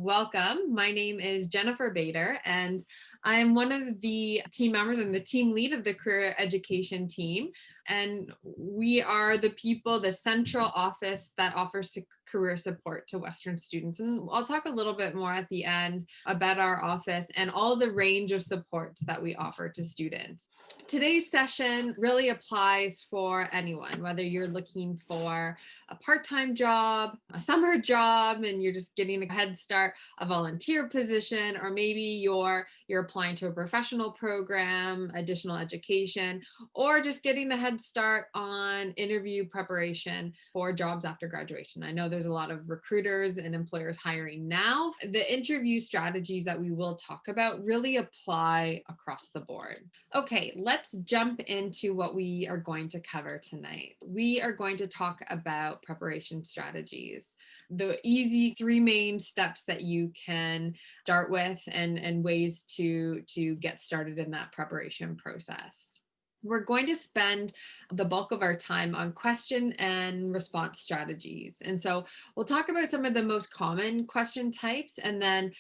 Welcome. My name is Jennifer Bader, and I am one of the team members and the team lead of the career education team. And we are the people, the central office that offers career support to Western students. And I'll talk a little bit more at the end about our office and all the range of supports that we offer to students. Today's session really applies for anyone, whether you're looking for a part-time job, a summer job, and you're just getting a head start, a volunteer position, or maybe you're applying to a professional program, additional education, or just getting the head start on interview preparation for jobs after graduation. I know there's a lot of recruiters and employers hiring now. The interview strategies that we will talk about really apply across the board. Okay, let's jump into what we are going to cover tonight. We are going to talk about preparation strategies, the easy three main steps that you can start with and ways to get started in that preparation process. We're going to spend the bulk of our time on question and response strategies. And so we'll talk about some of the most common question types and then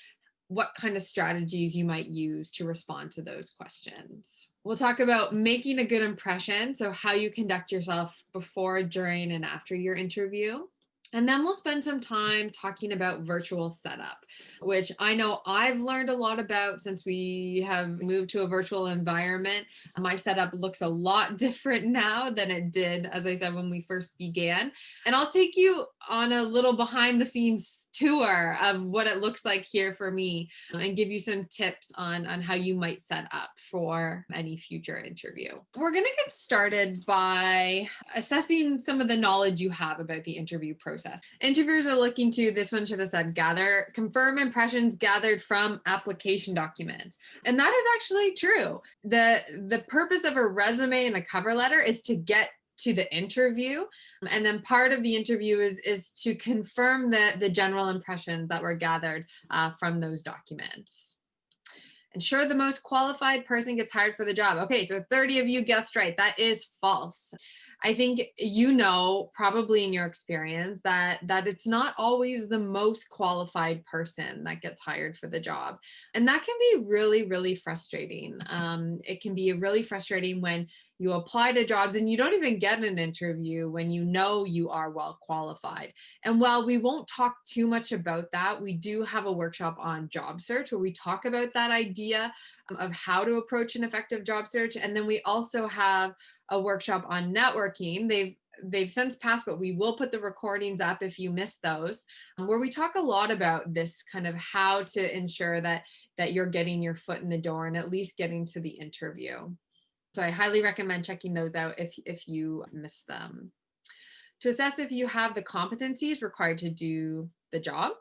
what kind of strategies you might use to respond to those questions. We'll talk about making a good impression, so how you conduct yourself before, during, and after your interview. And then we'll spend some time talking about virtual setup, which I know I've learned a lot about since we have moved to a virtual environment. My setup looks a lot different now than it did, as I said, when we first began. And I'll take you on a little behind the scenes tour of what it looks like here for me and give you some tips on how you might set up for any future interview. We're going to get started by assessing some of the knowledge you have about the interview process. Interviewers are looking to, this one should have said, confirm impressions gathered from application documents. And that is actually true. The purpose of a resume and a cover letter is to get to the interview. And then part of the interview is to confirm the general impressions that were gathered from those documents. Ensure the most qualified person gets hired for the job. Okay, so 30 of you guessed right. That is false. I think you know, probably in your experience, that it's not always the most qualified person that gets hired for the job. And that can be really, really frustrating. It can be really frustrating when you apply to jobs and you don't even get an interview when you know you are well qualified. And while we won't talk too much about that, we do have a workshop on job search where we talk about that idea of how to approach an effective job search. And then we also have a workshop on networking. They've since passed, but we will put the recordings up if you missed those, where we talk a lot about this kind of how to ensure that you're getting your foot in the door and at least getting to the interview. So I highly recommend checking those out if you missed them. To assess if you have the competencies required to do the job.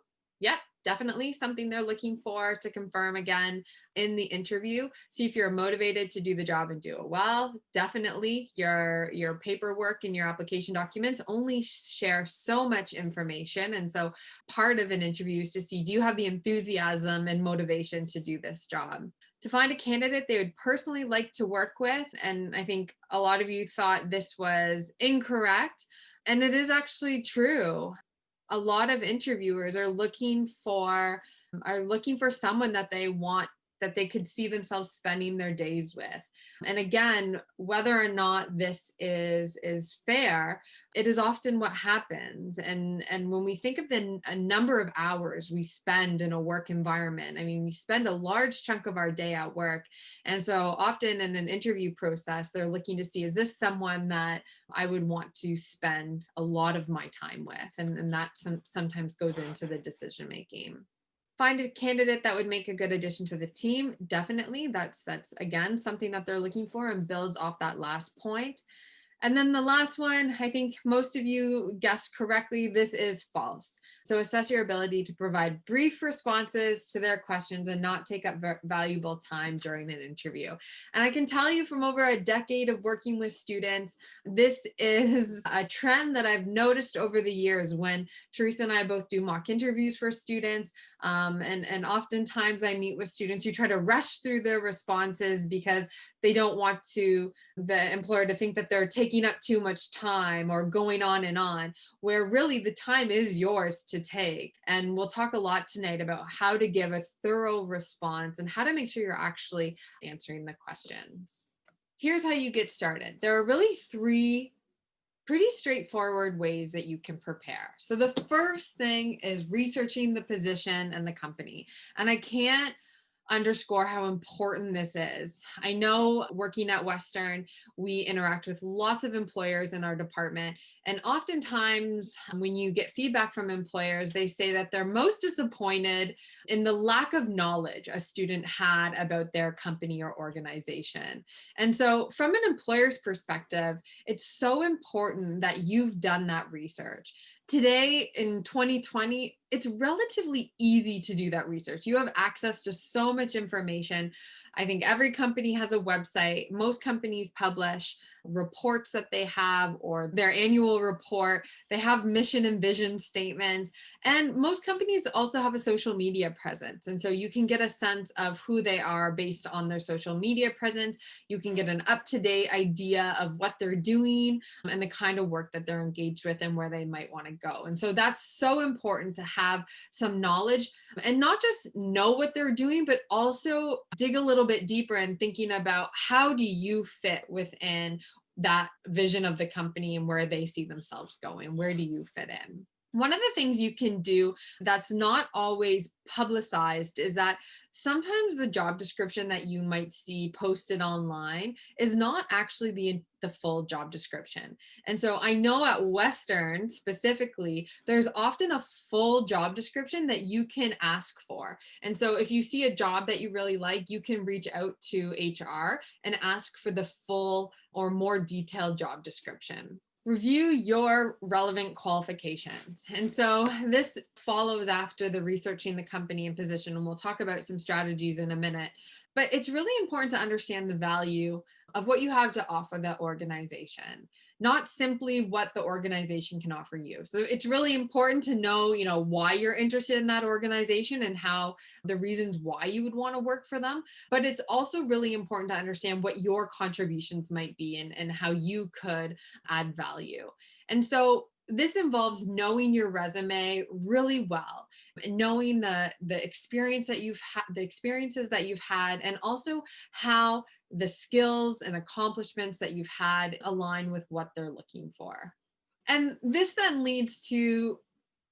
Yep, definitely something they're looking for to confirm again in the interview. See if you're motivated to do the job and do it well. Definitely your paperwork and your application documents only share so much information. And so part of an interview is to see, do you have the enthusiasm and motivation to do this job? To find a candidate they would personally like to work with. And I think a lot of you thought this was incorrect. And it is actually true. A lot of interviewers are looking for someone that they want, that they could see themselves spending their days with. And again, whether or not this is fair, it is often what happens. And when we think of a number of hours we spend in a work environment, I mean, we spend a large chunk of our day at work. And so often in an interview process, they're looking to see, is this someone that I would want to spend a lot of my time with? And that sometimes goes into the decision making. Find a candidate that would make a good addition to the team. Definitely, that's again something that they're looking for and builds off that last point. And then the last one, I think most of you guessed correctly, this is false. So assess your ability to provide brief responses to their questions and not take up valuable time during an interview. And I can tell you from over a decade of working with students, this is a trend that I've noticed over the years when Teresa and I both do mock interviews for students. And oftentimes I meet with students who try to rush through their responses because they don't want the employer to think that they're taking taking up too much time or going on, where really the time is yours to take. And we'll talk a lot tonight about how to give a thorough response and how to make sure you're actually answering the questions. Here's how you get started. There are really three pretty straightforward ways that you can prepare. So the first thing is researching the position and the company. And I can't underscore how important this is. I know working at Western, we interact with lots of employers in our department. And oftentimes, when you get feedback from employers, they say that they're most disappointed in the lack of knowledge a student had about their company or organization. And so, from an employer's perspective, it's so important that you've done that research. Today in 2020, it's relatively easy to do that research. You have access to so much information. I think every company has a website. Most companies publish reports that they have or their annual report. They have mission and vision statements. And most companies also have a social media presence. And so you can get a sense of who they are based on their social media presence. You can get an up-to-date idea of what they're doing and the kind of work that they're engaged with and where they might want to go. And so that's so important to have some knowledge and not just know what they're doing, but also dig a little bit deeper and thinking about how do you fit within that vision of the company and where they see themselves going? Where do you fit in? One of the things you can do that's not always publicized is that sometimes the job description that you might see posted online is not actually the full job description. And so I know at Western specifically, there's often a full job description that you can ask for. And so if you see a job that you really like, you can reach out to HR and ask for the full or more detailed job description. Review your relevant qualifications. And so this follows after the researching the company and position, and we'll talk about some strategies in a minute. But it's really important to understand the value of what you have to offer the organization, not simply what the organization can offer you. So it's really important to know, why you're interested in that organization and how the reasons why you would want to work for them. But it's also really important to understand what your contributions might be and how you could add value. And so this involves knowing your resume really well, knowing the experience that you've had, the experiences that you've had, and also how the skills and accomplishments that you've had align with what they're looking for. And this then leads to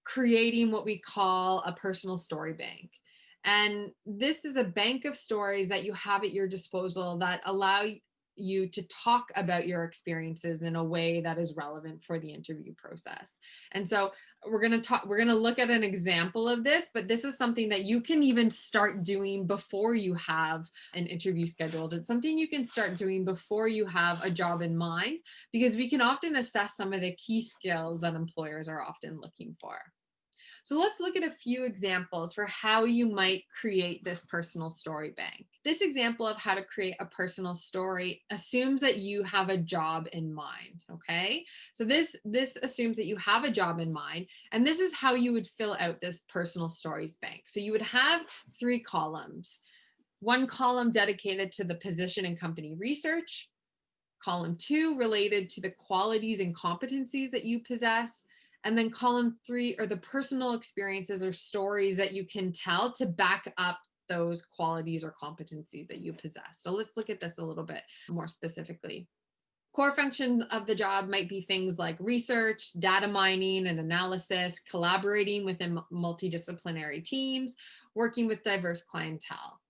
creating what we call a personal story bank. And this is a bank of stories that you have at your disposal that allow you to talk about your experiences in a way that is relevant for the interview process. And so we're going to look at an example of this, but this is something that you can even start doing before you have an interview scheduled. It's something you can start doing before you have a job in mind, because we can often assess some of the key skills that employers are often looking for. So let's look at a few examples for how you might create this personal story bank. This example of how to create a personal story assumes that you have a job in mind, okay? So this assumes that you have a job in mind, and this is how you would fill out this personal stories bank. So you would have 3 columns. One column dedicated to the position and company research, column 2 related to the qualities and competencies that you possess, and then column 3 are the personal experiences or stories that you can tell to back up those qualities or competencies that you possess. So let's look at this a little bit more specifically. Core functions of the job might be things like research, data mining and analysis, collaborating within multidisciplinary teams, working with diverse clientele.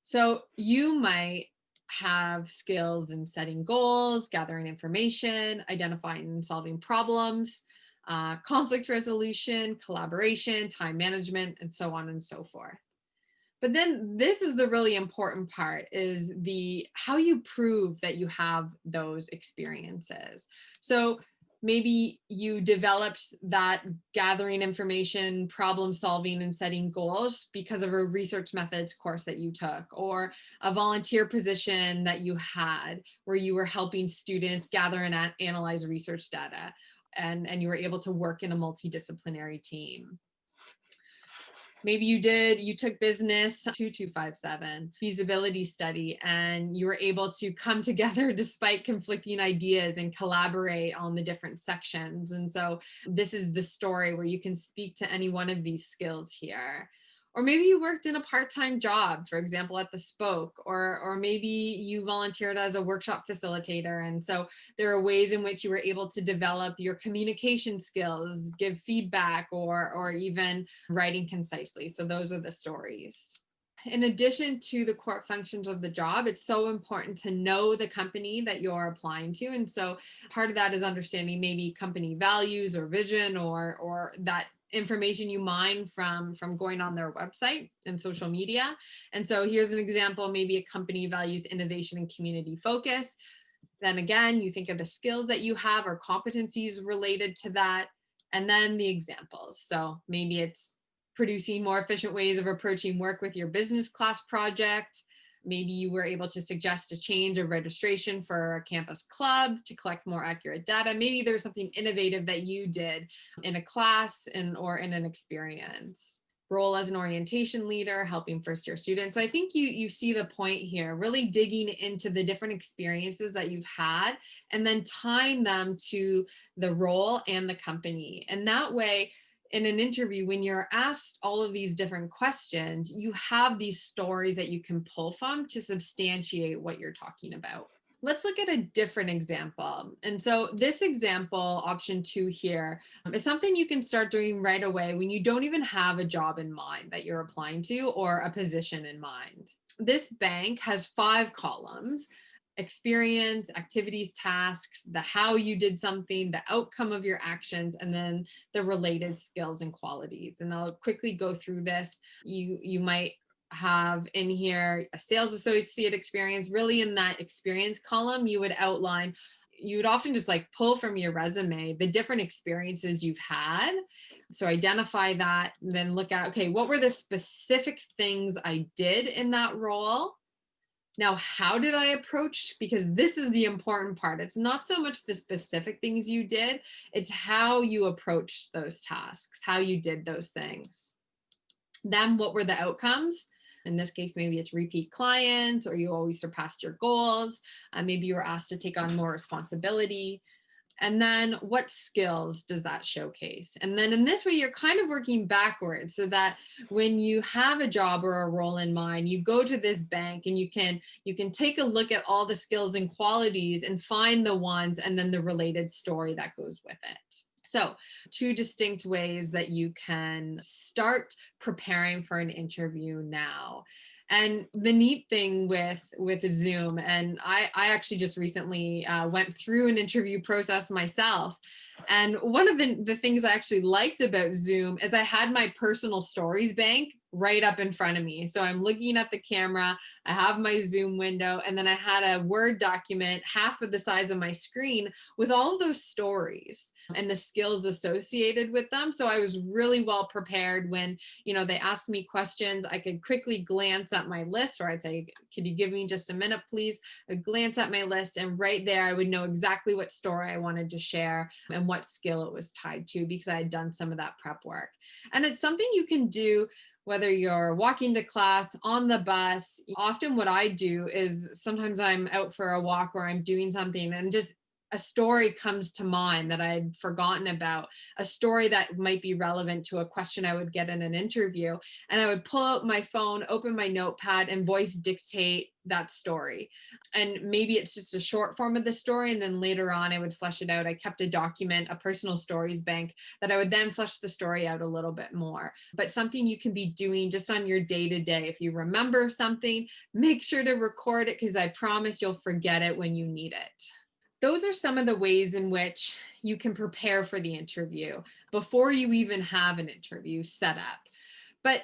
So you might have skills in setting goals, gathering information, identifying and solving problems, conflict resolution, collaboration, time management, and so on and so forth. But then this is the really important part, is the how you prove that you have those experiences. So maybe you developed that gathering information, problem solving, and setting goals because of a research methods course that you took, or a volunteer position that you had where you were helping students gather and analyze research data, and you were able to work in a multidisciplinary team. Maybe you took business 2257 feasibility study, and you were able to come together despite conflicting ideas and collaborate on the different sections. And so this is the story where you can speak to any one of these skills here. Or maybe you worked in a part-time job, for example, at the Spoke, or maybe you volunteered as a workshop facilitator. And so there are ways in which you were able to develop your communication skills, give feedback, or even writing concisely. So those are the stories. In addition to the core functions of the job, it's so important to know the company that you're applying to. And so part of that is understanding maybe company values or vision, or that information you mine from going on their website and social media. And so here's an example. Maybe a company values innovation and community focus. Then again, you think of the skills that you have or competencies related to that, and then the examples. So maybe it's producing more efficient ways of approaching work with your business class project. Maybe you were able to suggest a change of registration for a campus club to collect more accurate data. Maybe there's something innovative that you did in a class or in an experience. Role as an orientation leader, helping first year students. So I think you see the point here, really digging into the different experiences that you've had and then tying them to the role and the company. And that way, in an interview, when you're asked all of these different questions, you have these stories that you can pull from to substantiate what you're talking about. Let's look at a different example. And so this example, option 2 here, is something you can start doing right away when you don't even have a job in mind that you're applying to or a position in mind. This bank has 5 columns: experience, activities, tasks, the how you did something, the outcome of your actions, and then the related skills and qualities. And I'll quickly go through this. You might have in here a sales associate experience. Really, in that experience column, you would outline, you would often just like pull from your resume the different experiences you've had. So identify that, and then look at, okay, what were the specific things I did in that role? Now, how did I approach? Because this is the important part. It's not so much the specific things you did, it's how you approached those tasks, how you did those things. Then what were the outcomes? In this case, maybe it's repeat clients, or you always surpassed your goals. Maybe you were asked to take on more responsibility. And then what skills does that showcase? And then in this way, you're kind of working backwards, so that when you have a job or a role in mind, you go to this bank and you can take a look at all the skills and qualities and find the ones and then the related story that goes with it. So 2 distinct ways that you can start preparing for an interview now. And the neat thing with Zoom, and I actually just recently went through an interview process myself. And one of the things I actually liked about Zoom is I had my personal stories bank right up in front of me. So I'm looking at the camera, I have my Zoom window, and then I had a Word document half of the size of my screen with all of those stories and the skills associated with them. So I was really well prepared when, they asked me questions. I could quickly glance at my list, or I'd say, could you give me just a minute, please? I'd glance at my list, and right there, I would know exactly what story I wanted to share and what skill it was tied to, because I had done some of that prep work. And it's something you can do whether you're walking to class, on the bus. Often what I do is sometimes I'm out for a walk or I'm doing something, and just a story comes to mind that I'd forgotten about, a story that might be relevant to a question I would get in an interview. And I would pull out my phone, open my notepad, and voice dictate that story. And maybe it's just a short form of the story, and then later on I would flesh it out. I kept a document, a personal stories bank, that I would then flesh the story out a little bit more. But something you can be doing just on your day-to-day. If you remember something, make sure to record it, because I promise you'll forget it when you need it. Those are some of the ways in which you can prepare for the interview before you even have an interview set up. But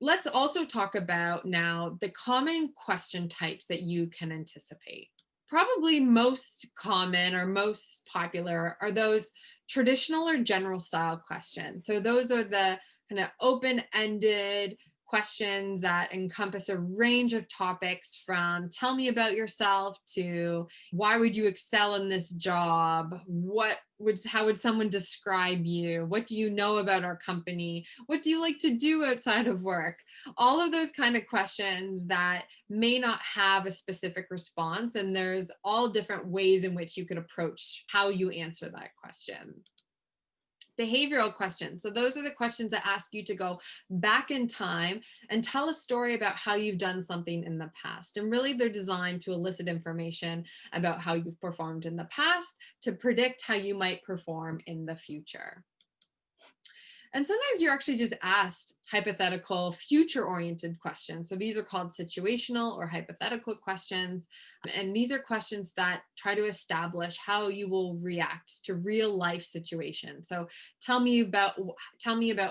let's also talk about now the common question types that you can anticipate. Probably most common or most popular are those traditional or general style questions. So those are the kind of open-ended questions that encompass a range of topics from tell me about yourself to why would you excel in this job? How would someone describe you? What do you know about our company? What do you like to do outside of work? All of those kind of questions that may not have a specific response. And there's all different ways in which you could approach how you answer that question. Behavioral questions. So those are the questions that ask you to go back in time and tell a story about how you've done something in the past. And really they're designed to elicit information about how you've performed in the past to predict how you might perform in the future. And sometimes you're actually just asked hypothetical, future oriented questions. So these are called situational or hypothetical questions. And these are questions that try to establish how you will react to real life situations. So tell me about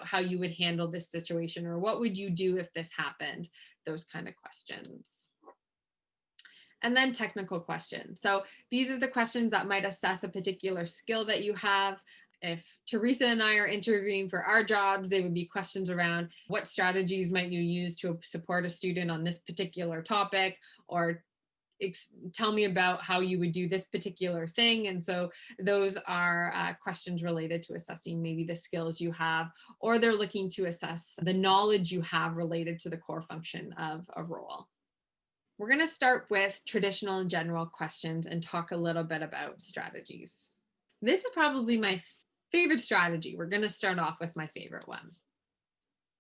how you would handle this situation, or what would you do if this happened? Those kind of questions. And then technical questions. So these are the questions that might assess a particular skill that you have. If Teresa and I are interviewing for our jobs, they would be questions around what strategies might you use to support a student on this particular topic, or tell me about how you would do this particular thing. And so those are questions related to assessing maybe the skills you have, or they're looking to assess the knowledge you have related to the core function of a role. We're going to start with traditional and general questions and talk a little bit about strategies. This is probably my favorite strategy. We're going to start off with my favorite one.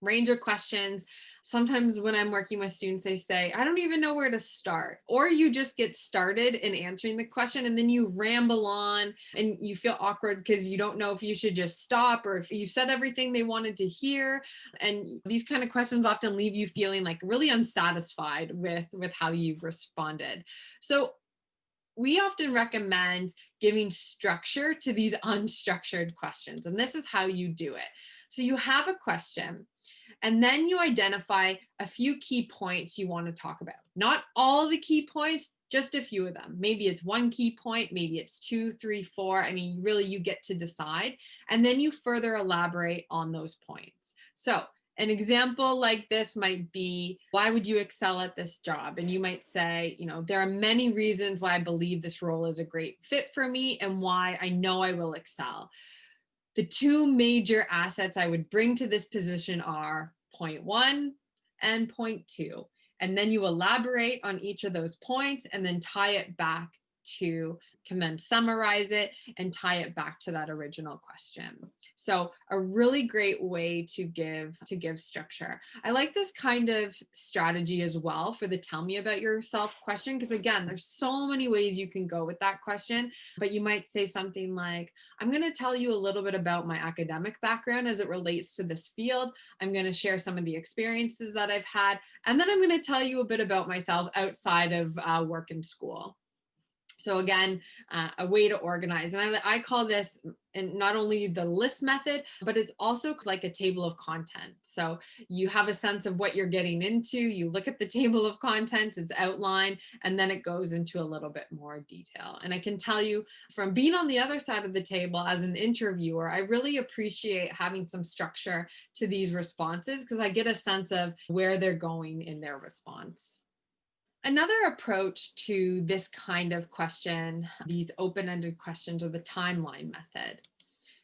Range of questions. Sometimes when I'm working with students, they say, I don't even know where to start. Or you just get started in answering the question and then you ramble on and you feel awkward because you don't know if you should just stop or if you said everything they wanted to hear. And these kind of questions often leave you feeling like really unsatisfied with how you've responded. So we often recommend giving structure to these unstructured questions. And this is how you do it. So you have a question, and then you identify a few key points you want to talk about. Not all the key points, just a few of them. Maybe it's one key point, maybe it's 2, 3, 4. I mean, really, you get to decide. And then you further elaborate on those points. So an example like this might be, why would you excel at this job? And you might say, there are many reasons why I believe this role is a great fit for me and why I know I will excel. The two major assets I would bring to this position are point 1 and point 2. And then you elaborate on each of those points and then tie it back can then summarize it and tie it back to that original question. So a really great way to give structure. I like this kind of strategy as well for the tell me about yourself question, because again, there's so many ways you can go with that question, but you might say something like, I'm going to tell you a little bit about my academic background as it relates to this field. I'm going to share some of the experiences that I've had, and then I'm going to tell you a bit about myself outside of work and school. So again, a way to organize. And I call this not only the list method, but it's also like a table of content. So you have a sense of what you're getting into. You look at the table of content, it's outlined, and then it goes into a little bit more detail. And I can tell you from being on the other side of the table as an interviewer, I really appreciate having some structure to these responses because I get a sense of where they're going in their response. Another approach to this kind of question, these open-ended questions, are the timeline method.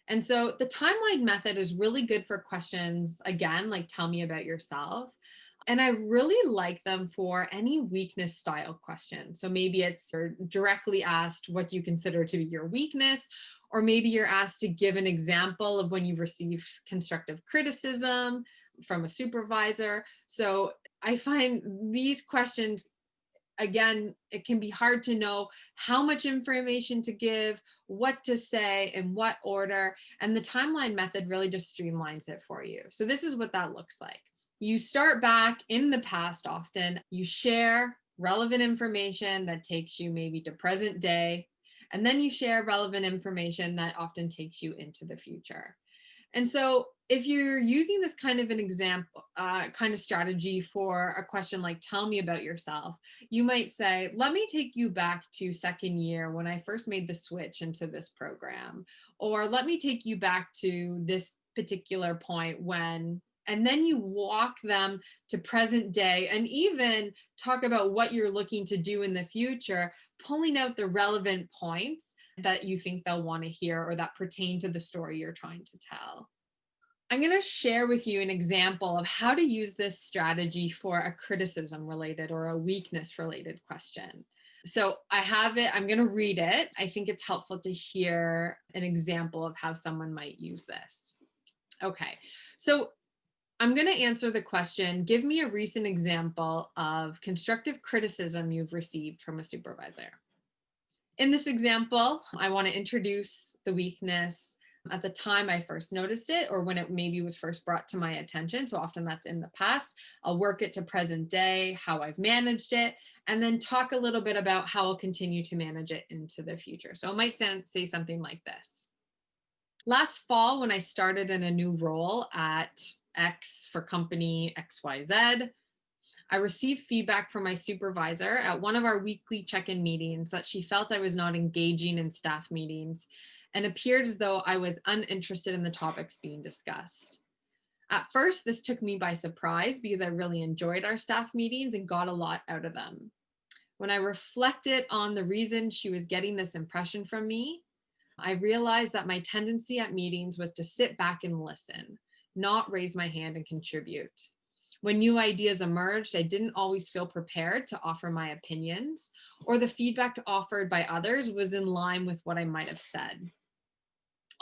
And so the timeline method is really good for questions, again, like tell me about yourself. And I really like them for any weakness style question. So maybe it's directly asked, what do you consider to be your weakness? Or maybe you're asked to give an example of when you receive constructive criticism from a supervisor. So I find these questions, again, it can be hard to know how much information to give, what to say, in what order. And the timeline method really just streamlines it for you. So this is what that looks like. You start back in the past often. You share relevant information that takes you maybe to present day. And then you share relevant information that often takes you into the future. And so if you're using this kind of an example, kind of strategy for a question like, tell me about yourself, you might say, let me take you back to second year when I first made the switch into this program, or let me take you back to this particular point when And then you walk them to present day and even talk about what you're looking to do in the future, pulling out the relevant points that you think they'll want to hear or that pertain to the story you're trying to tell. I'm going to share with you an example of how to use this strategy for a criticism related or a weakness related question. So I have it, I'm going to read it. I think it's helpful to hear an example of how someone might use this. Okay, so I'm going to answer the question, give me a recent example of constructive criticism you've received from a supervisor. In this example, I want to introduce the weakness at the time I first noticed it or when it maybe was first brought to my attention. So often that's in the past. I'll work it to present day, how I've managed it, and then talk a little bit about how I'll continue to manage it into the future. So I might say something like this. Last fall, when I started in a new role at X for company XYZ, I received feedback from my supervisor at one of our weekly check-in meetings that she felt I was not engaging in staff meetings and appeared as though I was uninterested in the topics being discussed. At first, this took me by surprise because I really enjoyed our staff meetings and got a lot out of them. When I reflected on the reason she was getting this impression from me, I realized that my tendency at meetings was to sit back and listen, not raise my hand and contribute. When new ideas emerged, I didn't always feel prepared to offer my opinions, or the feedback offered by others was in line with what I might have said.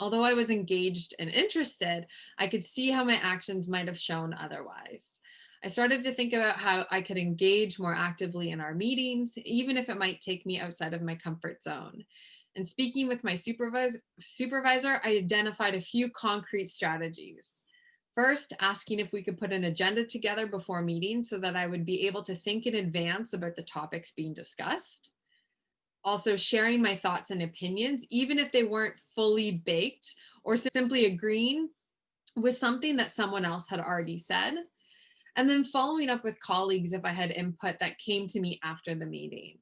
Although I was engaged and interested, I could see how my actions might have shown otherwise. I started to think about how I could engage more actively in our meetings, even if it might take me outside of my comfort zone. And speaking with my supervisor, I identified a few concrete strategies. First, asking if we could put an agenda together before meetings so that I would be able to think in advance about the topics being discussed. Also, sharing my thoughts and opinions, even if they weren't fully baked, or simply agreeing with something that someone else had already said. And then following up with colleagues if I had input that came to me after the meeting.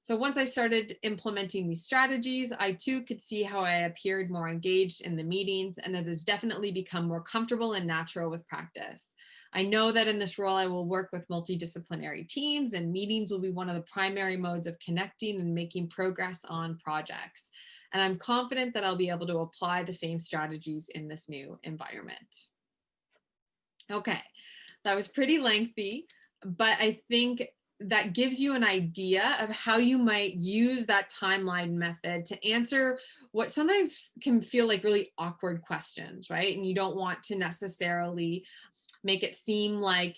So once I started implementing these strategies, I too could see how I appeared more engaged in the meetings, and it has definitely become more comfortable and natural with practice. I know that in this role, I will work with multidisciplinary teams, and meetings will be one of the primary modes of connecting and making progress on projects. And I'm confident that I'll be able to apply the same strategies in this new environment. Okay, that was pretty lengthy, but I think that gives you an idea of how you might use that timeline method to answer what sometimes can feel like really awkward questions, right? And you don't want to necessarily make it seem like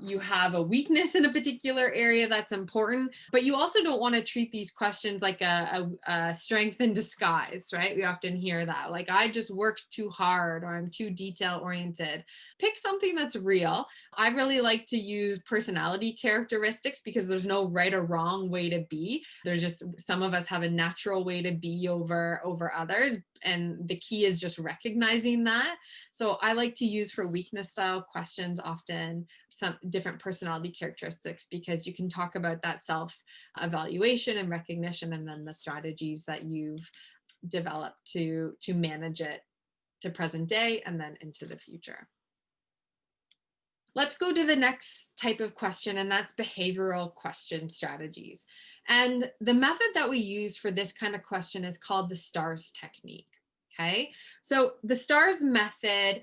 you have a weakness in a particular area that's important, but you also don't want to treat these questions like a strength in disguise, right? We often hear that, like, I just worked too hard or I'm too detail oriented. Pick something that's real. I really like to use personality characteristics because there's no right or wrong way to be. There's just some of us have a natural way to be over others, and the key is just recognizing that. So I like to use for weakness style questions often some different personality characteristics because you can talk about that self evaluation and recognition and then the strategies that you've developed to manage it to present day and then into the future. Let's go to the next type of question, and that's behavioral question strategies. And the method that we use for this kind of question is called the STARS technique. Okay, so the STARS method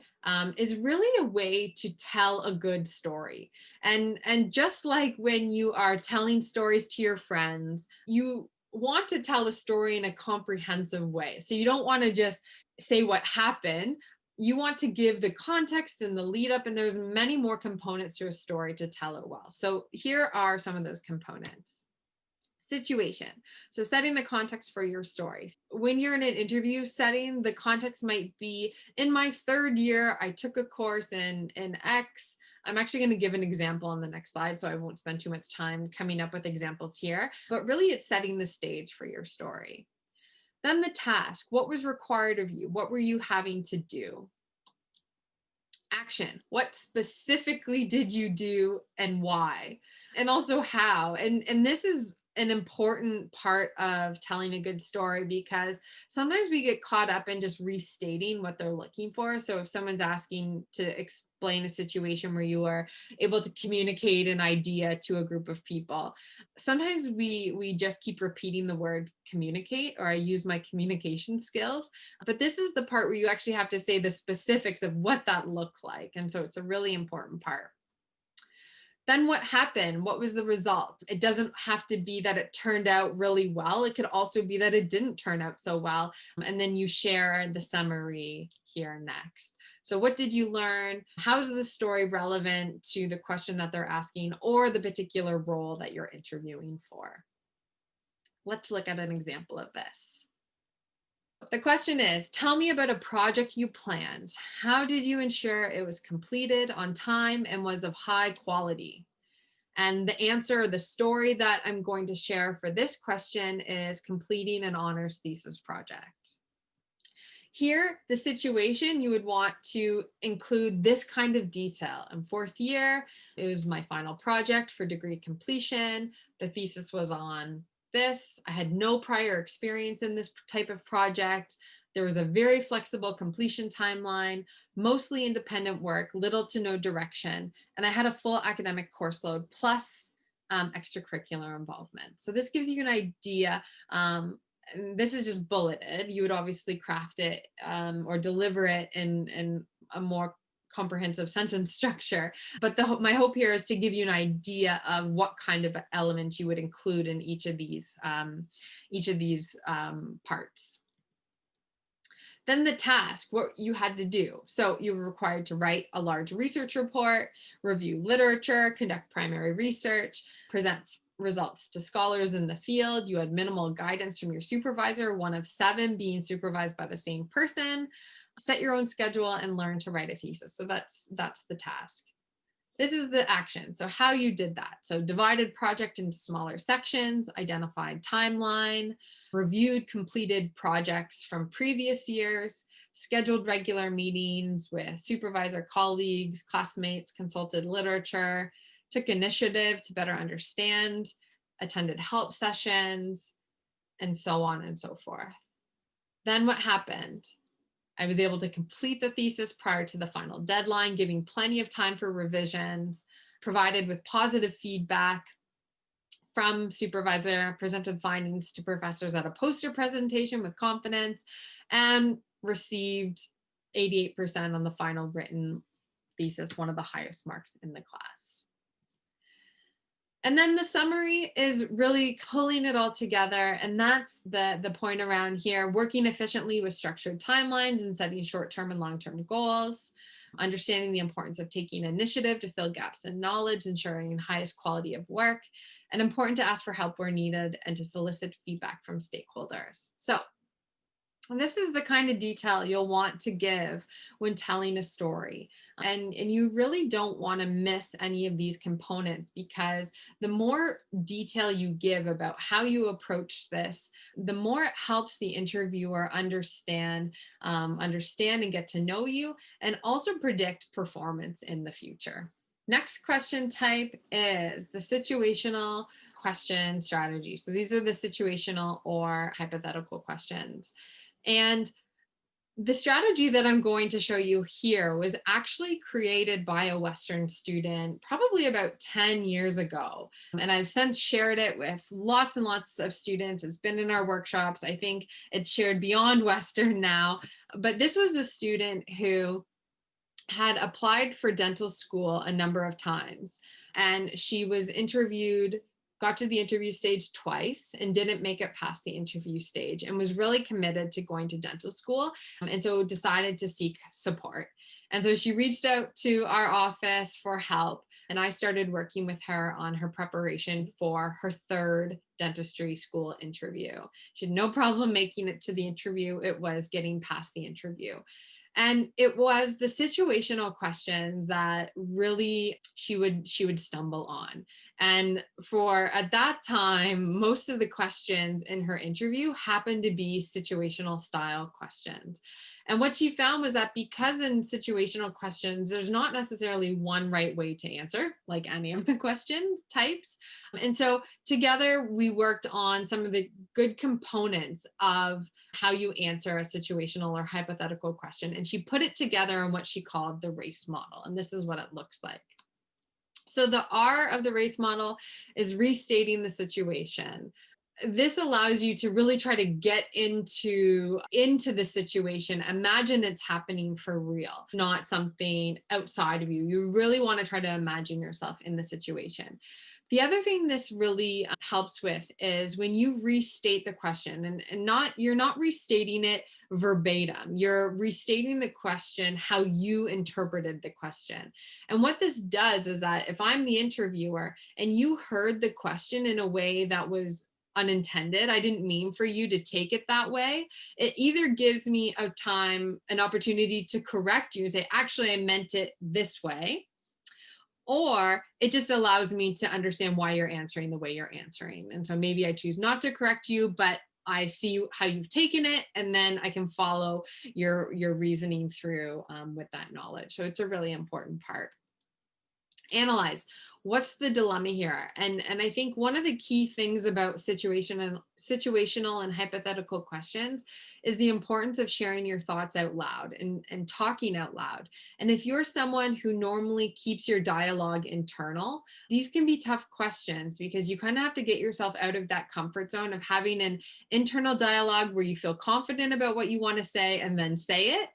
is really a way to tell a good story. And just like when you are telling stories to your friends, you want to tell a story in a comprehensive way. So you don't want to just say what happened. You want to give the context and the lead up, and there's many more components to a story to tell it well. So here are some of those components. Situation. So setting the context for your story. When you're in an interview setting, the context might be, in my third year, I took a course in X. I'm actually going to give an example on the next slide, so I won't spend too much time coming up with examples here, but really it's setting the stage for your story. Then the task. What was required of you? What were you having to do? Action. What specifically did you do and why? And also how? And this is an important part of telling a good story because sometimes we get caught up in just restating what they're looking for. So if someone's asking to explain a situation where you are able to communicate an idea to a group of people. Sometimes we just keep repeating the word communicate, or I use my communication skills, but this is the part where you actually have to say the specifics of what that looked like. And so it's a really important part. Then what happened? What was the result? It doesn't have to be that it turned out really well. It could also be that it didn't turn out so well. And then you share the summary here next. So what did you learn? How is the story relevant to the question that they're asking or the particular role that you're interviewing for? Let's look at an example of this. The question is, tell me about a project you planned. How did you ensure it was completed on time and was of high quality? And the answer, the story that I'm going to share for this question is completing an honors thesis project. Here, the situation, you would want to include this kind of detail. In fourth year, it was my final project for degree completion. The thesis was on this. I had no prior experience in this type of project. There was a very flexible completion timeline, mostly independent work, little to no direction, and I had a full academic course load plus extracurricular involvement. So this gives you an idea. And this is just bulleted. You would obviously craft it or deliver it in a more comprehensive sentence structure. But my hope here is to give you an idea of what kind of elements you would include in each of these parts. Then the task, what you had to do. So you were required to write a large research report, review literature, conduct primary research, present results to scholars in the field. You had minimal guidance from your supervisor, one of 7 being supervised by the same person. Set your own schedule and learn to write a thesis. So that's the task. This is the action. So how you did that. So divided project into smaller sections, identified timeline, reviewed completed projects from previous years, scheduled regular meetings with supervisor colleagues, classmates, consulted literature, took initiative to better understand, attended help sessions, and so on and so forth. Then what happened? I was able to complete the thesis prior to the final deadline, giving plenty of time for revisions, provided with positive feedback from supervisor, presented findings to professors at a poster presentation with confidence, and received 88% on the final written thesis, one of the highest marks in the class. And then the summary is really pulling it all together. And that's the point around here, working efficiently with structured timelines and setting short-term and long-term goals, understanding the importance of taking initiative to fill gaps in knowledge, ensuring highest quality of work, and important to ask for help where needed and to solicit feedback from stakeholders. So this is the kind of detail you'll want to give when telling a story. And you really don't want to miss any of these components, because the more detail you give about how you approach this, the more it helps the interviewer understand and get to know you, and also predict performance in the future. Next question type is the situational question strategy. So these are the situational or hypothetical questions. And the strategy that I'm going to show you here was actually created by a Western student probably about 10 years ago. And I've since shared it with lots and lots of students. It's been in our workshops. I think it's shared beyond Western now. But this was a student who had applied for dental school a number of times. And she was interviewed, got to the interview stage twice and didn't make it past the interview stage, and was really committed to going to dental school. And so decided to seek support. And so she reached out to our office for help. And I started working with her on her preparation for her 3rd dentistry school interview. She had no problem making it to the interview. It was getting past the interview. And it was the situational questions that really she would stumble on. And for at that time, most of the questions in her interview happened to be situational style questions. And what she found was that because in situational questions, there's not necessarily one right way to answer, like any of the questions types. And so together we worked on some of the good components of how you answer a situational or hypothetical question and she put it together in what she called the RACE model. And this is what it looks like. So the R of the RACE model is restating the situation. This allows you to really try to get into the situation. Imagine it's happening for real, not something outside of you. You really want to try to imagine yourself in the situation. The other thing this really helps with is when you restate the question, and you're not restating it verbatim. You're restating the question how you interpreted the question. And what this does is that if I'm the interviewer and you heard the question in a way that was unintended, I didn't mean for you to take it that way, it either gives me an opportunity to correct you and say, actually, I meant it this way, or it just allows me to understand why you're answering the way you're answering. And so maybe I choose not to correct you, but I see how you've taken it, and then I can follow your reasoning through with that knowledge. So it's a really important part. Analyze. What's the dilemma here? And I think one of the key things about situational and hypothetical questions is the importance of sharing your thoughts out loud and talking out loud. And if you're someone who normally keeps your dialogue internal, these can be tough questions because you kind of have to get yourself out of that comfort zone of having an internal dialogue where you feel confident about what you want to say and then say it,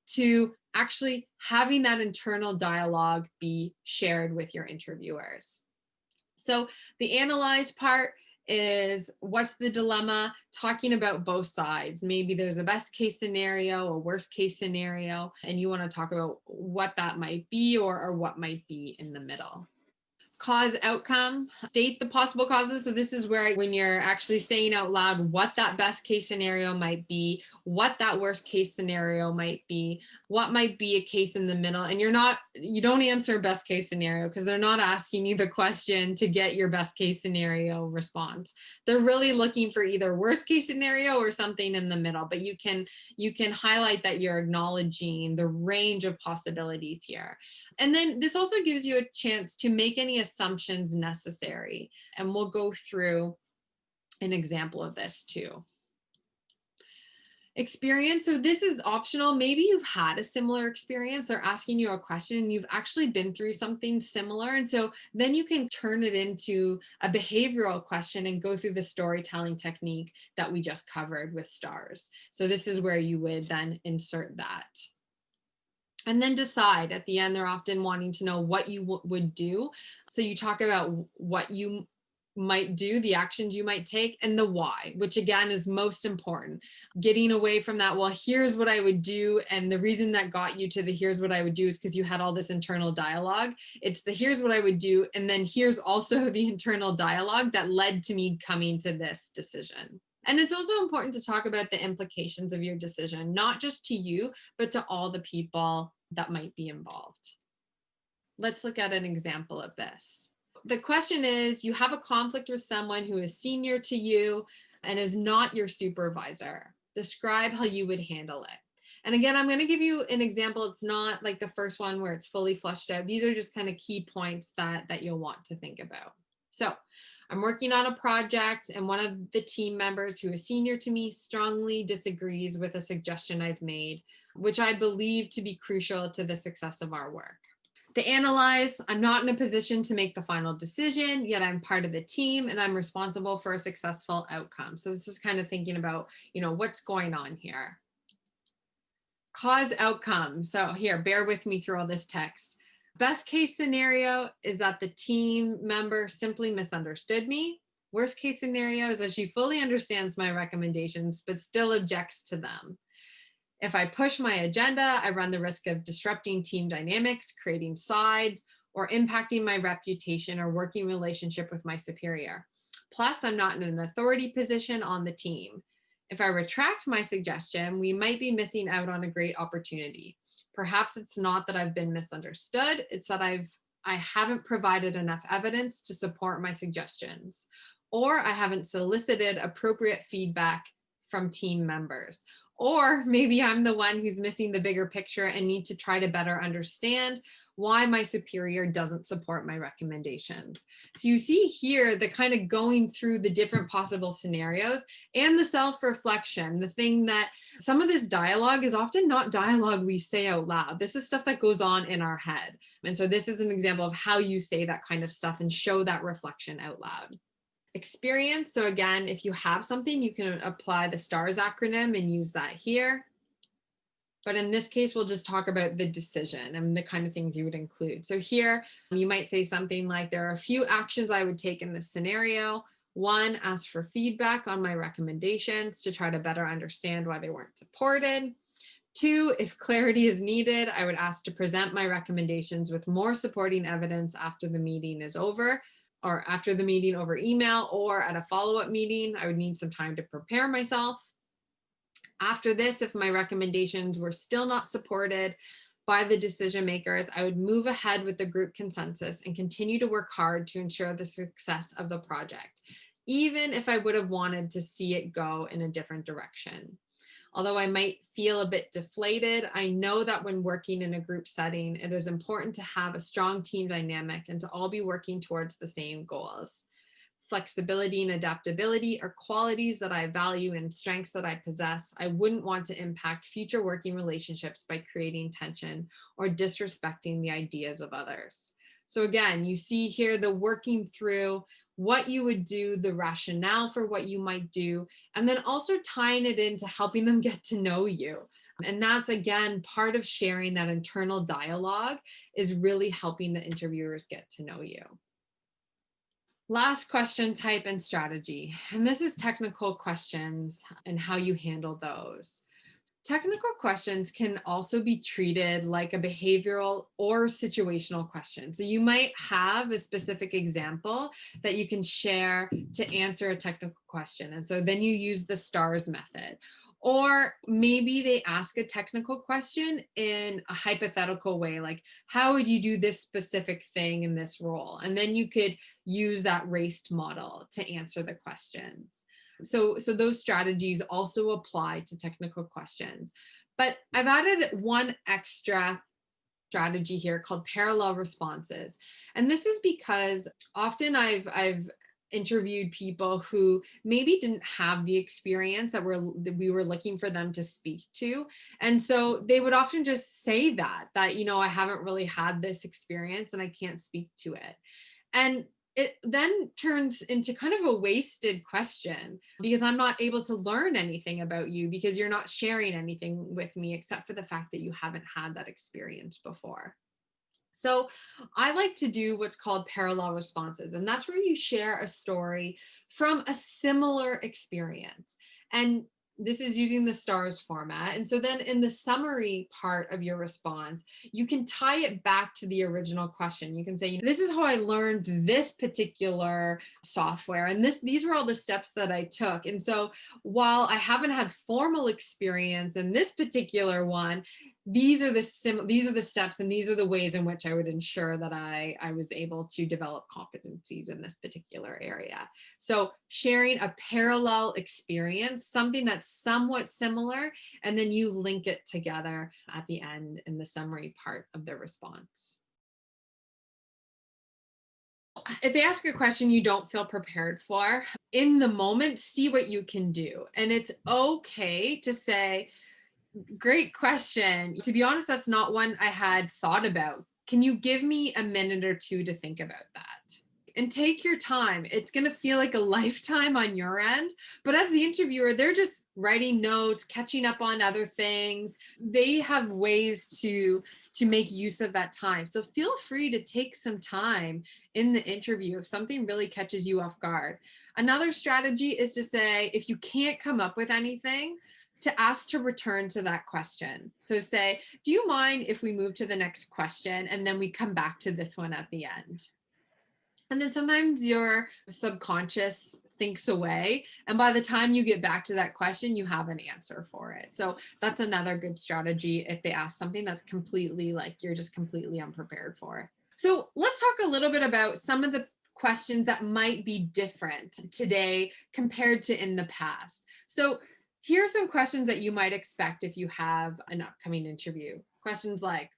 to actually having that internal dialogue be shared with your interviewers. So the analyze part is what's the dilemma, talking about both sides. Maybe there's a best case scenario, a worst case scenario, and you want to talk about what that might be or what might be in the middle. Cause outcome, state the possible causes. So this is where when you're actually saying out loud what that best case scenario might be, what that worst case scenario might be, what might be a case in the middle. And you don't answer best case scenario because they're not asking you the question to get your best case scenario response. They're really looking for either worst case scenario or something in the middle, but you can highlight that you're acknowledging the range of possibilities here. And then this also gives you a chance to make any assumptions necessary. And we'll go through an example of this too. Experience. So this is optional. Maybe you've had a similar experience. They're asking you a question and you've actually been through something similar. And so then you can turn it into a behavioral question and go through the storytelling technique that we just covered with STARS. So this is where you would then insert that. And then decide. At the end, they're often wanting to know what you would do. So you talk about what you might do, the actions you might take, and the why, which again is most important. Getting away from that, well, here's what I would do. And the reason that got you to the here's what I would do is because you had all this internal dialogue. It's the here's what I would do. And then here's also the internal dialogue that led to me coming to this decision. And it's also important to talk about the implications of your decision, not just to you, but to all the people that might be involved. Let's look at an example of this. The question is, you have a conflict with someone who is senior to you and is not your supervisor. Describe how you would handle it. And again, I'm going to give you an example. It's not like the first one where it's fully fleshed out. These are just kind of key points that you'll want to think about. So I'm working on a project and one of the team members who is senior to me strongly disagrees with a suggestion I've made, which I believe to be crucial to the success of our work. To analyze, I'm not in a position to make the final decision, yet I'm part of the team and I'm responsible for a successful outcome. So this is kind of thinking about, what's going on here. Cause outcome. So here, bear with me through all this text. Best case scenario is that the team member simply misunderstood me. Worst case scenario is that she fully understands my recommendations, but still objects to them. If I push my agenda, I run the risk of disrupting team dynamics, creating sides, or impacting my reputation or working relationship with my superior. Plus, I'm not in an authority position on the team. If I retract my suggestion, we might be missing out on a great opportunity. Perhaps it's not that I've been misunderstood, it's that I haven't provided enough evidence to support my suggestions, or I haven't solicited appropriate feedback from team members. Or maybe I'm the one who's missing the bigger picture and need to try to better understand why my superior doesn't support my recommendations. So you see here the kind of going through the different possible scenarios and the self-reflection, the thing that some of this dialogue is often not dialogue we say out loud. This is stuff that goes on in our head. And so this is an example of how you say that kind of stuff and show that reflection out loud. Experience. So again, if you have something, you can apply the STARS acronym and use that here. But in this case, we'll just talk about the decision and the kind of things you would include. So here, you might say something like, there are a few actions I would take in this scenario. One, ask for feedback on my recommendations to try to better understand why they weren't supported. Two, if clarity is needed, I would ask to present my recommendations with more supporting evidence after the meeting is over, or after the meeting over email, or at a follow-up meeting. I would need some time to prepare myself. After this, if my recommendations were still not supported by the decision makers, I would move ahead with the group consensus and continue to work hard to ensure the success of the project, even if I would have wanted to see it go in a different direction. Although I might feel a bit deflated, I know that when working in a group setting, it is important to have a strong team dynamic and to all be working towards the same goals. Flexibility and adaptability are qualities that I value and strengths that I possess. I wouldn't want to impact future working relationships by creating tension or disrespecting the ideas of others. So again, you see here the working through what you would do, the rationale for what you might do, and then also tying it into helping them get to know you. And that's, again, part of sharing that internal dialogue is really helping the interviewers get to know you. Last question type and strategy. And this is technical questions and how you handle those. Technical questions can also be treated like a behavioral or situational question. So you might have a specific example that you can share to answer a technical question. And so then you use the STARS method. Or maybe they ask a technical question in a hypothetical way, like, how would you do this specific thing in this role? And then you could use that raced model to answer the questions. So those strategies also apply to technical questions. But I've added one extra strategy here called parallel responses. And this is because often I've interviewed people who maybe didn't have the experience that we were looking for them to speak to. And so they would often just say that, I haven't really had this experience and I can't speak to it. And it then turns into kind of a wasted question because I'm not able to learn anything about you because you're not sharing anything with me except for the fact that you haven't had that experience before. So I like to do what's called parallel responses, and that's where you share a story from a similar experience. And this is using the STARS format. And so then in the summary part of your response, you can tie it back to the original question. You can say, this is how I learned this particular software. And these were all the steps that I took. And so while I haven't had formal experience in this particular one, these are the steps and these are the ways in which I would ensure that I was able to develop competencies in this particular area. So sharing a parallel experience, something that's somewhat similar, and then you link it together at the end in the summary part of the response. If they ask a question you don't feel prepared for, in the moment, see what you can do. And it's okay to say, great question. To be honest, that's not one I had thought about. Can you give me a minute or two to think about that? And take your time. It's going to feel like a lifetime on your end, but as the interviewer, they're just writing notes, catching up on other things. They have ways to make use of that time. So feel free to take some time in the interview if something really catches you off guard. Another strategy is to say, if you can't come up with anything, to ask to return to that question. So say, do you mind if we move to the next question and then we come back to this one at the end? And then sometimes your subconscious thinks away. And by the time you get back to that question, you have an answer for it. So that's another good strategy if they ask something that's completely like you're just completely unprepared for. So let's talk a little bit about some of the questions that might be different today compared to in the past. So Here are some questions that you might expect if you have an upcoming interview. Questions like,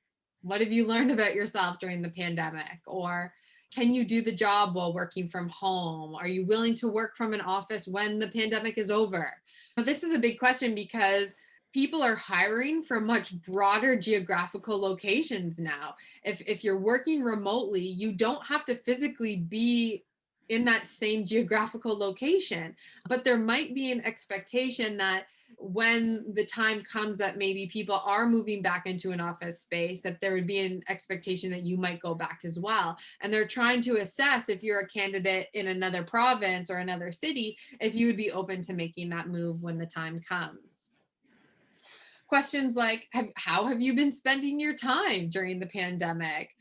what have you learned about yourself during the pandemic? Or can you do the job while working from home? Are you willing to work from an office when the pandemic is over? Now, this is a big question because people are hiring for much broader geographical locations now. If you're working remotely, you don't have to physically be in that same geographical location, but there might be an expectation that when the time comes that maybe people are moving back into an office space, that there would be an expectation that you might go back as well. And they're trying to assess, if you're a candidate in another province or another city, if you would be open to making that move when the time comes. Questions like, how have you been spending your time during the pandemic?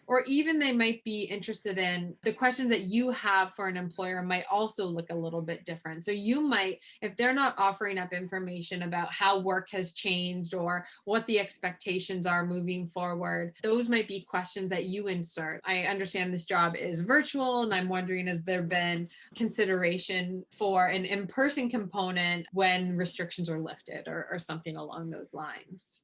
Or even they might be interested in the questions that you have for an employer might also look a little bit different. So you might, if they're not offering up information about how work has changed or what the expectations are moving forward, those might be questions that you insert. I understand this job is virtual, and I'm wondering, has there been consideration for an in-person component when restrictions are lifted, or something along those lines?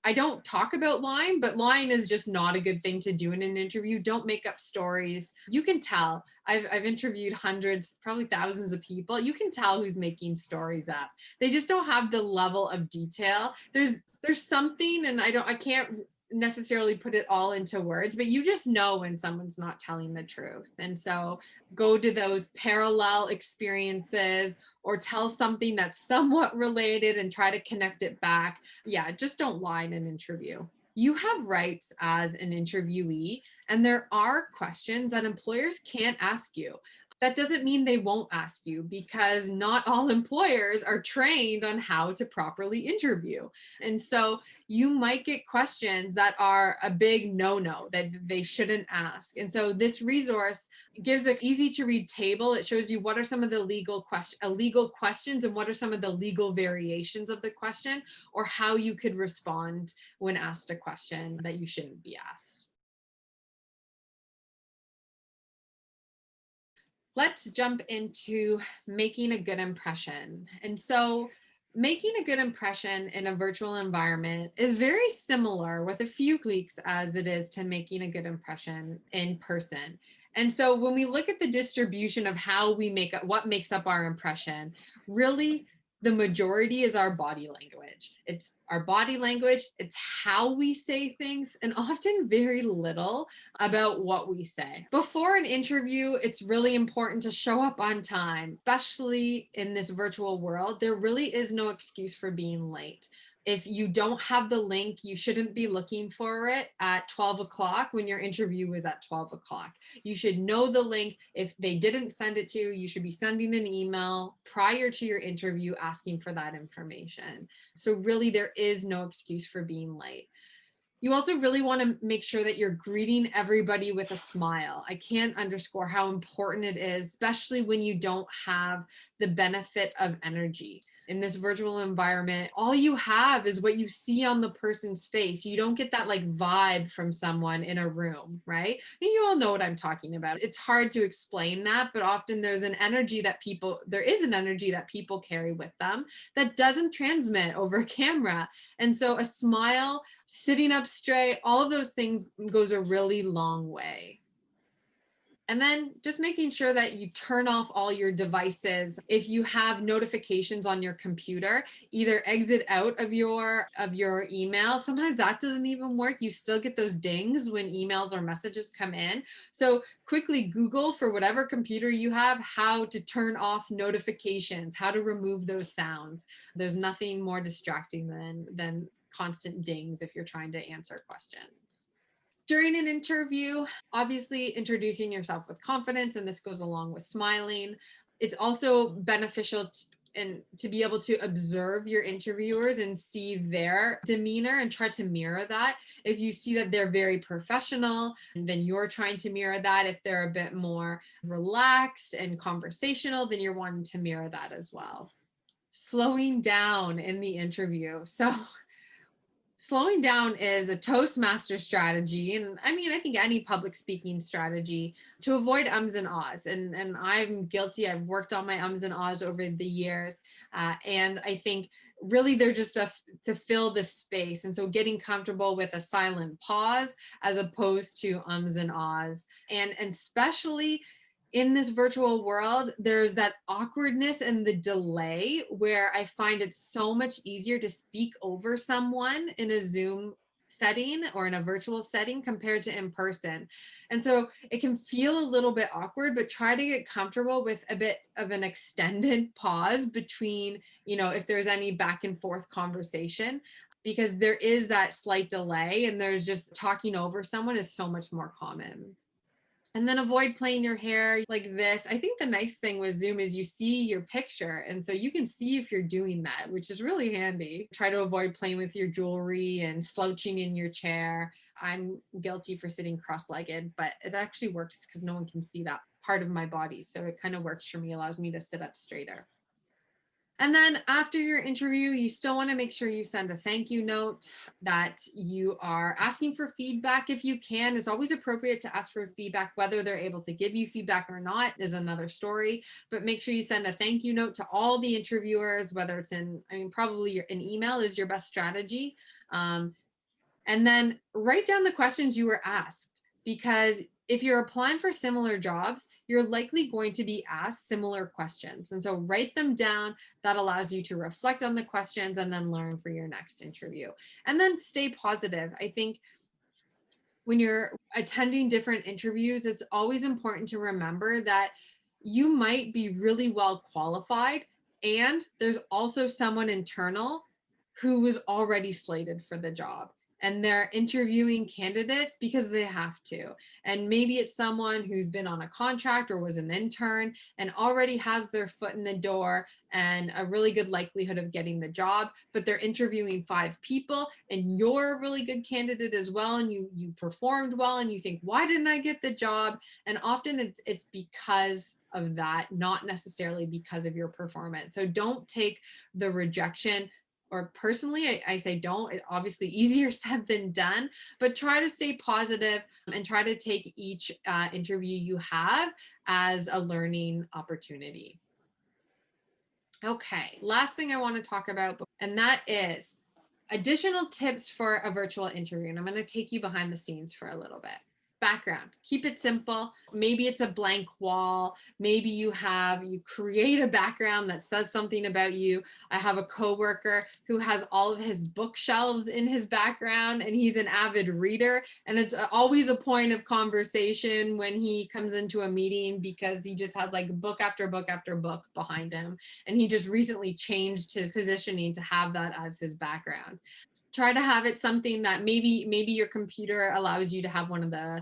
I don't talk about lying, but lying is just not a good thing to do in an interview. Don't make up stories. You can tell. I've interviewed hundreds, probably thousands of people. You can tell who's making stories up. They just don't have the level of detail. There's something, and I can't necessarily put it all into words, but you just know when someone's not telling the truth. And so go to those parallel experiences or tell something that's somewhat related and try to connect it back. Yeah, just don't lie in an interview. You have rights as an interviewee, and there are questions that employers can't ask you. That doesn't mean they won't ask you, because not all employers are trained on how to properly interview. And so you might get questions that are a big no-no that they shouldn't ask. And so this resource gives an easy to read table. It shows you what are some of the legal questions and what are some of the legal variations of the question, or how you could respond when asked a question that you shouldn't be asked. Let's jump into making a good impression. And so, making a good impression in a virtual environment is very similar with a few tweaks as it is to making a good impression in person. And so, when we look at the distribution of how we make up what makes up our impression, really the majority is our body language. It's our body language, it's how we say things, and often very little about what we say. Before an interview, it's really important to show up on time, especially in this virtual world. There really is no excuse for being late. If you don't have the link, you shouldn't be looking for it at 12 o'clock when your interview is at 12 o'clock. You should know the link. If they didn't send it to you, you should be sending an email prior to your interview asking for that information. So, really, there is no excuse for being late. You also really want to make sure that you're greeting everybody with a smile. I can't underscore how important it is, especially when you don't have the benefit of energy. In this virtual environment, all you have is what you see on the person's face. You don't get that like vibe from someone in a room, right? And you all know what I'm talking about. It's hard to explain that, but often there is an energy that people carry with them that doesn't transmit over camera. And so a smile, sitting up straight, all of those things goes a really long way. And then just making sure that you turn off all your devices. If you have notifications on your computer, either exit out of your email. Sometimes that doesn't even work. You still get those dings when emails or messages come in. So quickly Google, for whatever computer you have, how to turn off notifications, how to remove those sounds. There's nothing more distracting than constant dings if you're trying to answer questions. During an interview, obviously introducing yourself with confidence, and this goes along with smiling. It's also beneficial to be able to observe your interviewers and see their demeanor and try to mirror that. If you see that they're very professional, then you're trying to mirror that. If they're a bit more relaxed and conversational, then you're wanting to mirror that as well. Slowing down in the interview. So Slowing down is a Toastmaster strategy. And I mean, I think any public speaking strategy to avoid ums and ahs. And I'm guilty. I've worked on my ums and ahs over the years. And I think really they're just to fill the space. And so getting comfortable with a silent pause as opposed to ums and ahs. And especially in this virtual world, there's that awkwardness and the delay where I find it so much easier to speak over someone in a Zoom setting or in a virtual setting compared to in person. And so it can feel a little bit awkward, but try to get comfortable with a bit of an extended pause between, if there's any back and forth conversation, because there is that slight delay and there's just talking over someone is so much more common. And then avoid playing your hair like this. I think the nice thing with Zoom is you see your picture. And so you can see if you're doing that, which is really handy. Try to avoid playing with your jewelry and slouching in your chair. I'm guilty for sitting cross-legged, but it actually works because no one can see that part of my body. So it kind of works for me, allows me to sit up straighter. And then after your interview, you still want to make sure you send a thank you note, that you are asking for feedback if you can. It's always appropriate to ask for feedback. Whether they're able to give you feedback or not is another story, but make sure you send a thank you note to all the interviewers, whether it's probably an email is your best strategy. And then write down the questions you were asked, because if you're applying for similar jobs, you're likely going to be asked similar questions. And so write them down. That allows you to reflect on the questions and then learn for your next interview. And then stay positive. I think when you're attending different interviews, it's always important to remember that you might be really well qualified, and there's also someone internal who was already slated for the job, and they're interviewing candidates because they have to. And maybe it's someone who's been on a contract or was an intern and already has their foot in the door and a really good likelihood of getting the job, but they're interviewing 5 people and you're a really good candidate as well, and you performed well and you think, why didn't I get the job? And often it's because of that, not necessarily because of your performance. So don't take the rejection, or personally, I say don't. It's obviously easier said than done, but try to stay positive and try to take each interview you have as a learning opportunity. Okay, last thing I want to talk about, and that is additional tips for a virtual interview. And I'm going to take you behind the scenes for a little bit. Background, keep it simple. Maybe it's a blank wall. Maybe you create a background that says something about you. I have a coworker who has all of his bookshelves in his background, and he's an avid reader. And it's always a point of conversation when he comes into a meeting because he just has like book after book after book behind him. And he just recently changed his positioning to have that as his background. Try to have it something that maybe your computer allows you to have one of the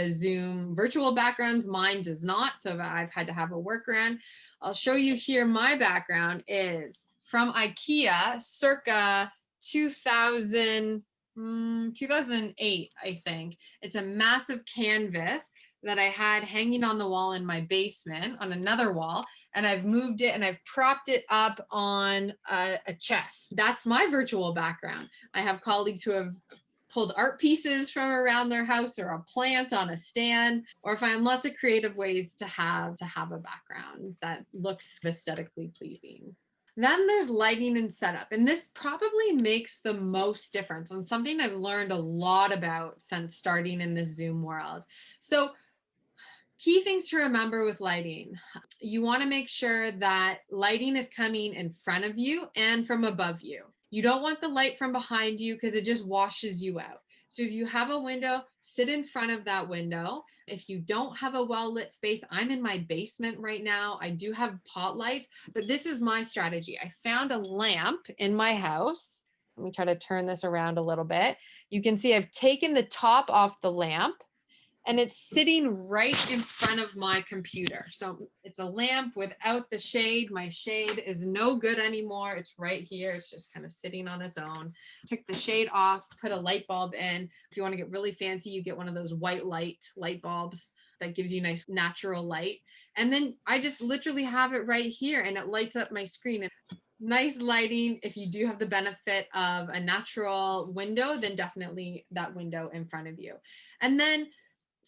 Zoom virtual backgrounds. Mine does not, so I've had to have a workaround. I'll show you here. My background is from IKEA circa 2008, I think. It's a massive canvas that I had hanging on the wall in my basement on another wall, and I've moved it and I've propped it up on a chest. That's my virtual background. I have colleagues who have pulled art pieces from around their house or a plant on a stand, or find lots of creative ways to have a background that looks aesthetically pleasing. Then there's lighting and setup, and this probably makes the most difference, and something I've learned a lot about since starting in this Zoom world. So key things to remember with lighting. You want to make sure that lighting is coming in front of you and from above you. You don't want the light from behind you because it just washes you out. So if you have a window, sit in front of that window. If you don't have a well-lit space, I'm in my basement right now. I do have pot lights, but this is my strategy. I found a lamp in my house. Let me try to turn this around a little bit. You can see I've taken the top off the lamp, and it's sitting right in front of my computer. So it's a lamp without the shade. My shade is no good anymore. It's right here. It's just kind of sitting on its own. Took the shade off, put a light bulb in. If you want to get really fancy, you get one of those white light bulbs that gives you nice natural light. And then I just literally have it right here and it lights up my screen. nice lighting. If you do have the benefit of a natural window, then definitely that window in front of you. And then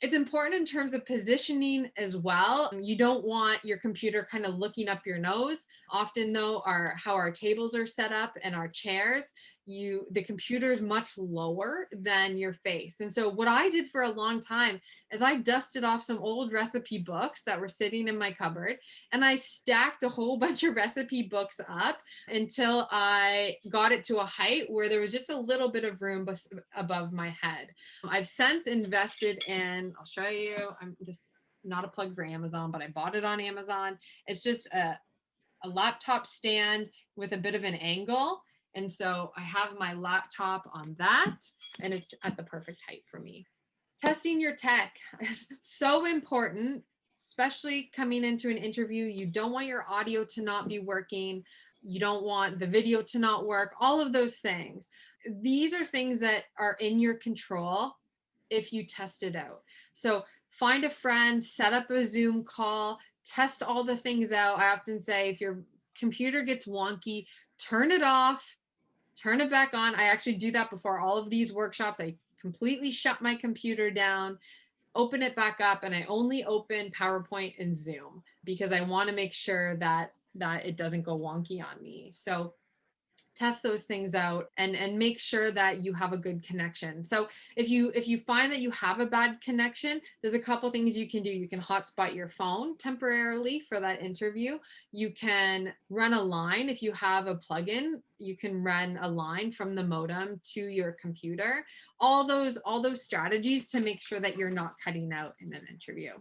it's important in terms of positioning as well. You don't want your computer kind of looking up your nose. Often though, how our tables are set up and our chairs, the computer is much lower than your face. And so what I did for a long time is I dusted off some old recipe books that were sitting in my cupboard, and I stacked a whole bunch of recipe books up until I got it to a height where there was just a little bit of room above my head. I've since invested in, I'll show you, I'm just not a plug for Amazon, but I bought it on Amazon. It's just a laptop stand with a bit of an angle. And so I have my laptop on that, and it's at the perfect height for me. Testing your tech is so important, especially coming into an interview. You don't want your audio to not be working. You don't want the video to not work, all of those things. These are things that are in your control if you test it out. So find a friend, set up a Zoom call, test all the things out. I often say if your computer gets wonky, turn it off, turn it back on. I actually do that before all of these workshops. I completely shut my computer down, open it back up, and I only open PowerPoint and Zoom because I want to make sure that it doesn't go wonky on me. So test those things out and make sure that you have a good connection. So if you find that you have a bad connection, there's a couple things you can do. You can hotspot your phone temporarily for that interview. You can run a line. If you have a plugin, you can run a line from the modem to your computer. All those strategies to make sure that you're not cutting out in an interview.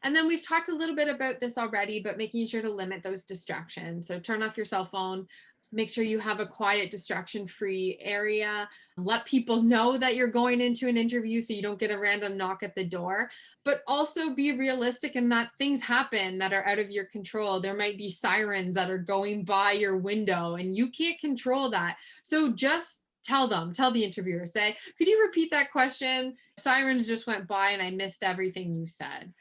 And then we've talked a little bit about this already, but making sure to limit those distractions. So turn off your cell phone, make sure you have a quiet, distraction-free area. Let people know that you're going into an interview so you don't get a random knock at the door, but also be realistic in that things happen that are out of your control. There might be sirens that are going by your window and you can't control that. So just tell the interviewer, say, could you repeat that question? Sirens just went by and I missed everything you said.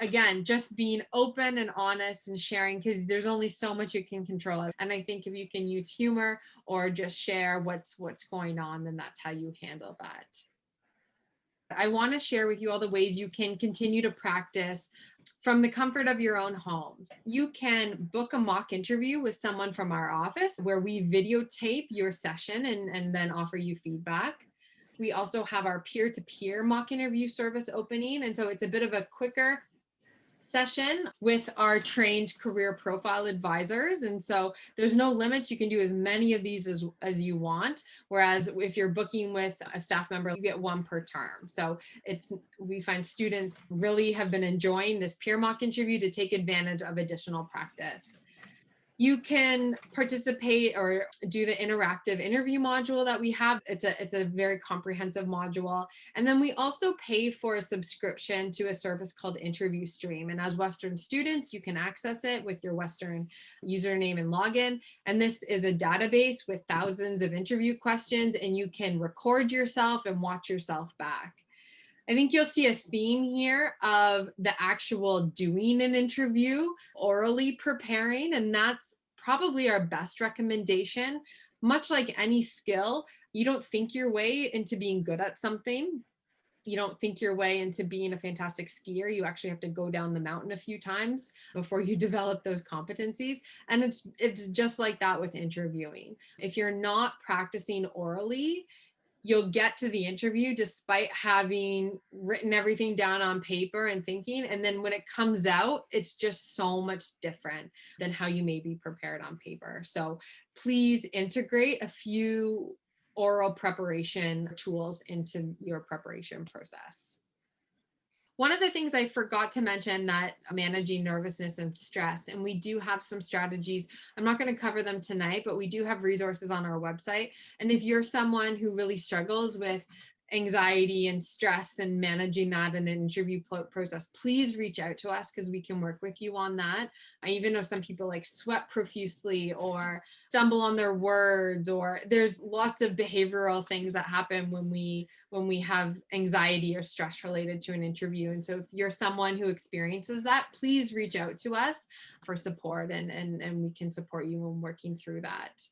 Again, just being open and honest and sharing, because there's only so much you can control. And I think if you can use humor or just share what's going on, then that's how you handle that. I want to share with you all the ways you can continue to practice from the comfort of your own homes. You can book a mock interview with someone from our office where we videotape your session and then offer you feedback. We also have our peer-to-peer mock interview service opening. And so it's a bit of a quicker session with our trained career profile advisors. And so there's no limit. You can do as many of these as you want. Whereas if you're booking with a staff member, you get one per term. So we find students really have been enjoying this peer mock interview to take advantage of additional practice. You can participate or do the interactive interview module that we have. It's a very comprehensive module. And then we also pay for a subscription to a service called Interview Stream. And as Western students, you can access it with your Western username and login. And this is a database with thousands of interview questions, and you can record yourself and watch yourself back. I think you'll see a theme here of the actual doing an interview, orally preparing, and that's probably our best recommendation. Much like any skill, you don't think your way into being good at something. You don't think your way into being a fantastic skier. You actually have to go down the mountain a few times before you develop those competencies. And it's just like that with interviewing. If you're not practicing orally, you'll get to the interview despite having written everything down on paper and thinking. And then when it comes out, it's just so much different than how you may be prepared on paper. So please integrate a few oral preparation tools into your preparation process. One of the things I forgot to mention that managing nervousness and stress, and we do have some strategies. I'm not going to cover them tonight, but we do have resources on our website. And if you're someone who really struggles with anxiety and stress and managing that in an interview process, please reach out to us because we can work with you on that. I even know some people like sweat profusely or stumble on their words, or there's lots of behavioral things that happen when we have anxiety or stress related to an interview. And so if you're someone who experiences that, please reach out to us for support, and we can support you in working through that.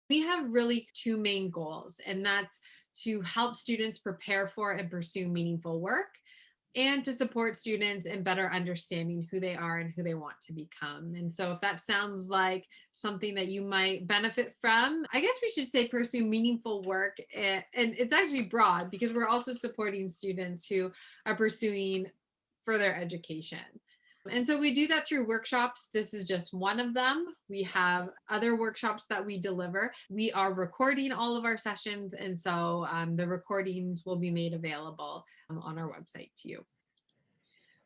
We have really two main goals, and that's to help students prepare for and pursue meaningful work, and to support students in better understanding who they are and who they want to become. And so, if that sounds like something that you might benefit from, I guess we should say pursue meaningful work. And it's actually broad because we're also supporting students who are pursuing further education. And so we do that through workshops. This is just one of them. We have other workshops that we deliver. We are recording all of our sessions, and so the recordings will be made available on our website to you.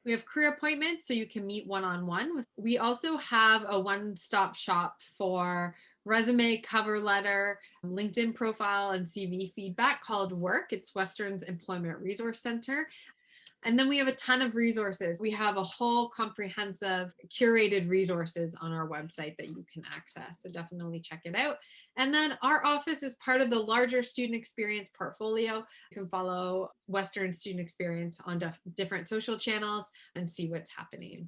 We have career appointments so you can meet one-on-one. We also have a one-stop shop for resume, cover letter, LinkedIn profile, and CV feedback called Work. It's Western's Employment Resource Center. And then we have a ton of resources. We have a whole comprehensive curated resources on our website that you can access. So definitely check it out. And then our office is part of the larger student experience portfolio. You can follow Western Student Experience on different social channels and see what's happening.